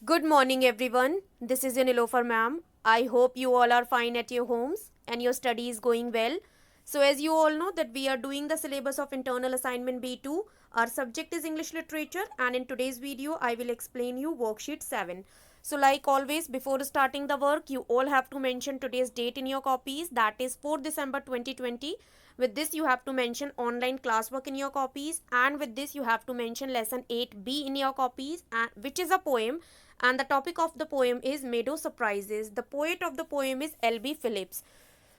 Good morning, everyone. This is Nilofer ma'am. I hope you all are fine at your homes and your study is going well. So, as you all know, that we are doing the syllabus of internal assignment B2. Our subject is English literature, and in today's video, I will explain you worksheet 7. So, like always, before starting the work, you all have to mention today's date in your copies, that is 4 December 2020. With this, you have to mention online classwork in your copies, and with this, you have to mention lesson 8B in your copies, which is a poem, and the topic of the poem is Meadow Surprises. The poet of the poem is L.B. Phillips.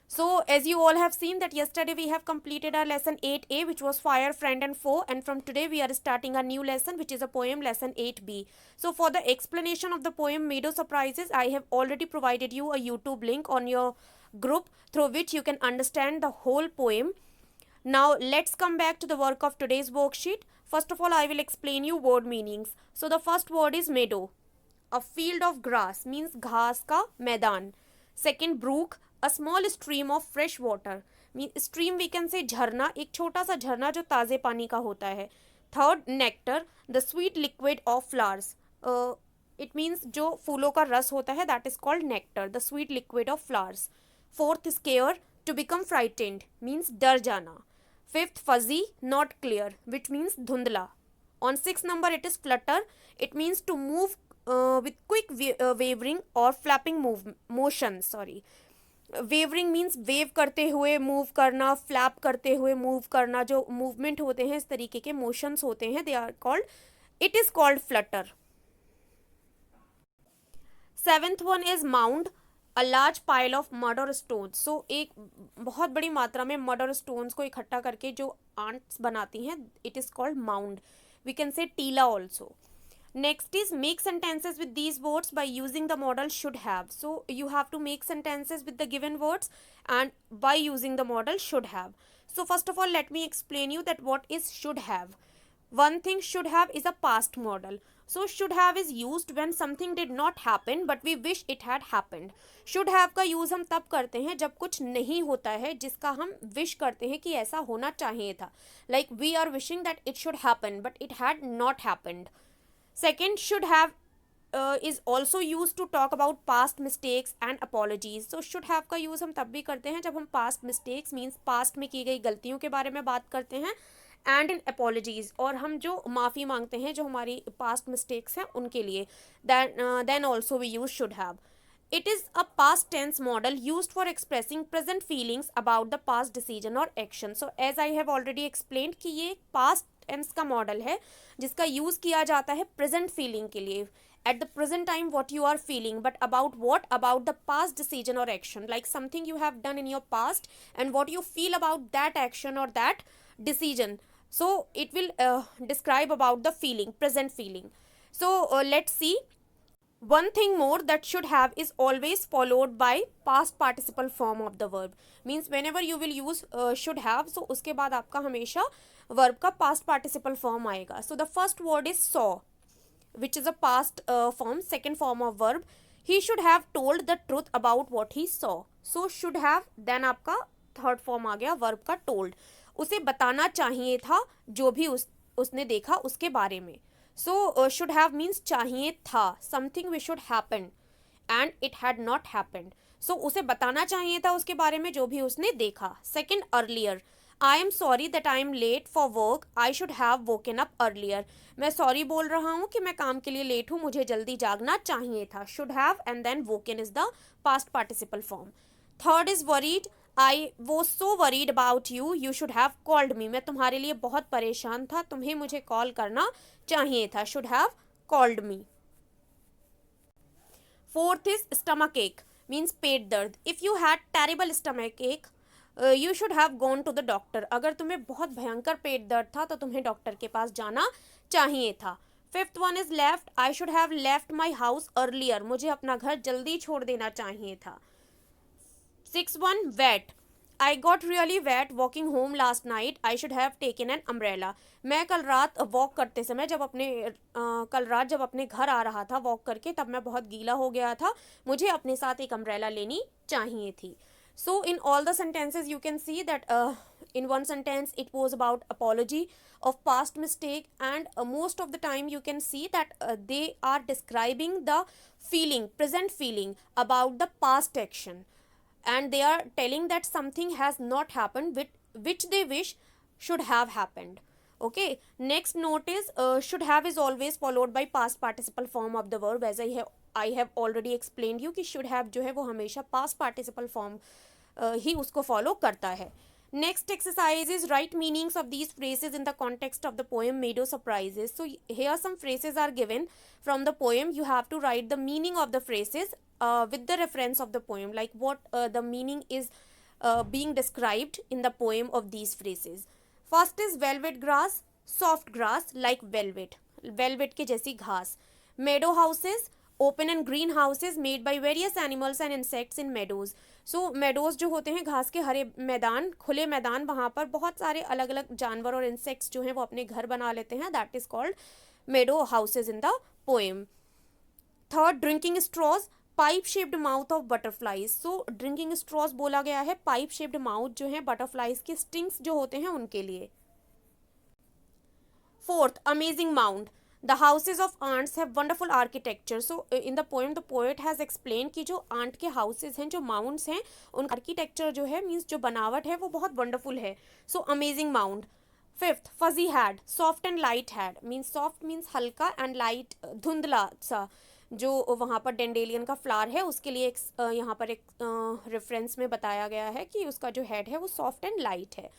So, as you all have seen that yesterday we have completed our lesson 8A, which was Fire, Friend and Foe, and from today we are starting a new lesson, which is a poem, lesson 8B. So, for the explanation of the poem Meadow Surprises, I have already provided you a YouTube link on your group through which you can understand the whole poem. Now, let's come back to the work of today's worksheet. First of all, I will explain you word meanings. So, the first word is meadow. A field of grass means घास का मैदान. Second, brook, a small stream of fresh water. Stream we can say झरना, एक छोटा सा झरना जो ताज़े पानी का होता है. Third, nectar, the sweet liquid of flowers. It means जो फूलों का रस होता है, that is called nectar, the sweet liquid of flowers. Fourth, scare, to become frightened means डर जाना. Fifth, fuzzy, not clear, which means धुंधला. On sixth number, it is flutter. It means to move with quick wavering or flapping motion. Sorry, wavering means wave करते हुए move करना, flap करते हुए move करना. जो मूवमेंट होते हैं, इस तरीके के मोशंस होते हैं, they are called, it is called flutter. Seventh one is mound, a large pile of mud और स्टोन्स. सो एक बहुत बड़ी मात्रा में मड और स्टोन्स को इकट्ठा करके जो आंट्स बनाती हैं, it is called mound. We can say टीला also. Next is make sentences with these words by using the model should have. So you have to make sentences with the given words and by using the model should have. So first of all, let me explain you that what is should have. One thing, should have is a past model. So should have is used when something did not happen but we wish it had happened. Should have का use हम तब करते हैं जब कुछ नहीं होता है जिसका हम विश करते हैं कि ऐसा होना चाहिए था. Like we are wishing that it should happen but it had not happened. Second, should have is also used to talk about past mistakes and apologies. So should have का यूज़ हम तब भी करते हैं जब हम past mistakes means past में की गई गलतियों के बारे में बात करते हैं, and in apologies, और हम जो माफ़ी मांगते हैं जो हमारी past mistakes हैं उनके लिए, then also we use should have. It is a past tense model used for expressing present feelings about the past decision or action. So as I have already explained कि ये past tense का model है जिसका use किया जाता है present feeling के लिए. At the present time what you are feeling, but about what? About the past decision or action, like something you have done in your past and what you feel about that action or that decision. So it will describe about the feeling, present feeling. So let's see. One thing more, that should have is always followed by past participle form of the verb. Means whenever you will use should have, so उसके बाद आपका हमेशा verb का past participle form आएगा. So the first word is saw, which is a past form, second form of verb. He should have told the truth about what he saw. So should have, then आपका third form आ गया verb का told. उसे बताना चाहिए था जो भी उसने देखा उसके बारे में. So should have means चाहिए था, something which should happen and it had not happened. So उसे बताना चाहिए था उसके बारे में जो भी उसने देखा. Second, earlier. I am sorry that I am late for work. I should have woken up earlier. मैं सॉरी बोल रहा हूँ कि मैं काम के लिए लेट हूँ, मुझे जल्दी जागना चाहिए था. Should have and then woken is the past participle form. Third is worried. I was so worried about you. You should have called me. मैं तुम्हारे लिए बहुत परेशान था, तुम्हें मुझे कॉल करना चाहिए था. Should have called me. Fourth is stomach ache, means पेट दर्द. If you had terrible stomach ache, you should have gone to the doctor. अगर तुम्हें बहुत भयंकर पेट दर्द था तो तुम्हें डॉक्टर के पास जाना चाहिए था. Fifth one is left. I should have left my house earlier. मुझे अपना घर जल्दी छोड़ देना चाहिए था. Six one, wet. I got really wet walking home last night. I should have taken an umbrella. मैं कल रात वॉक करते समय कल रात जब अपने घर आ रहा था वॉक करके, तब मैं बहुत गीला हो गया था, मुझे अपने साथ एक अम्ब्रेला लेनी चाहिए थी. So in all the sentences you can see that In one sentence it was about apology of past mistake, and most of the time you can see that they are describing the feeling, present feeling about the past action, and they are telling that something has not happened which they wish should have happened. Okay, next note is should have is always followed by past participle form of the verb, as I have already explained you कि should have जो है वो हमेशा past participle form ही उसको follow करता है. Next exercise is write meanings of these phrases in the context of the poem Meadow Surprises. So here some phrases are given from the poem. You have to write the meaning of the phrases with the reference of the poem, like what the meaning is being described in the poem of these phrases. First is velvet grass, soft grass like velvet, velvet के जैसी घास. Meadow houses, open and green houses made by various animals and insects in meadows. So meadows जो होते हैं घास के हरे मैदान, खुले मैदान, वहाँ पर बहुत सारे अलग अलग जानवर और इंसेक्ट्स जो हैं वो अपने घर बना लेते हैं. That is called Medo houses in the poem. Third, drinking straws, pipe shaped mouth of butterflies. So drinking straws बोला गया है पाइप शेप्ड माउथ जो है बटरफ्लाइज के स्टिंग्स जो होते हैं उनके लिए. Fourth, amazing mound. The houses of ants have wonderful architecture. So in the poem the poet has explained कि जो आंट के houses हैं, जो mounds हैं, उन architecture जो है मीन्स जो बनावट है वो बहुत wonderful है. So amazing mound. Fifth, fuzzy hat, soft and light hat. Means soft means हल्का and light धुंधला सा. जो वहाँ पर डेंडेलियन का फ्लावर है उसके लिए एक यहाँ पर एक रेफरेंस में बताया गया है कि उसका जो हेड है वो सॉफ्ट एंड लाइट है.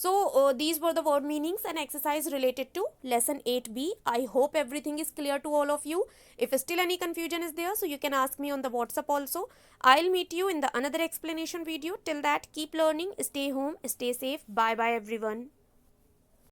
So these were the word meanings and exercise related to lesson 8B. I hope everything is clear to all of you. If still any confusion is there, so you can ask me on the WhatsApp also. I'll meet you in the another explanation video. Till that, keep learning, stay home, stay safe. Bye bye everyone.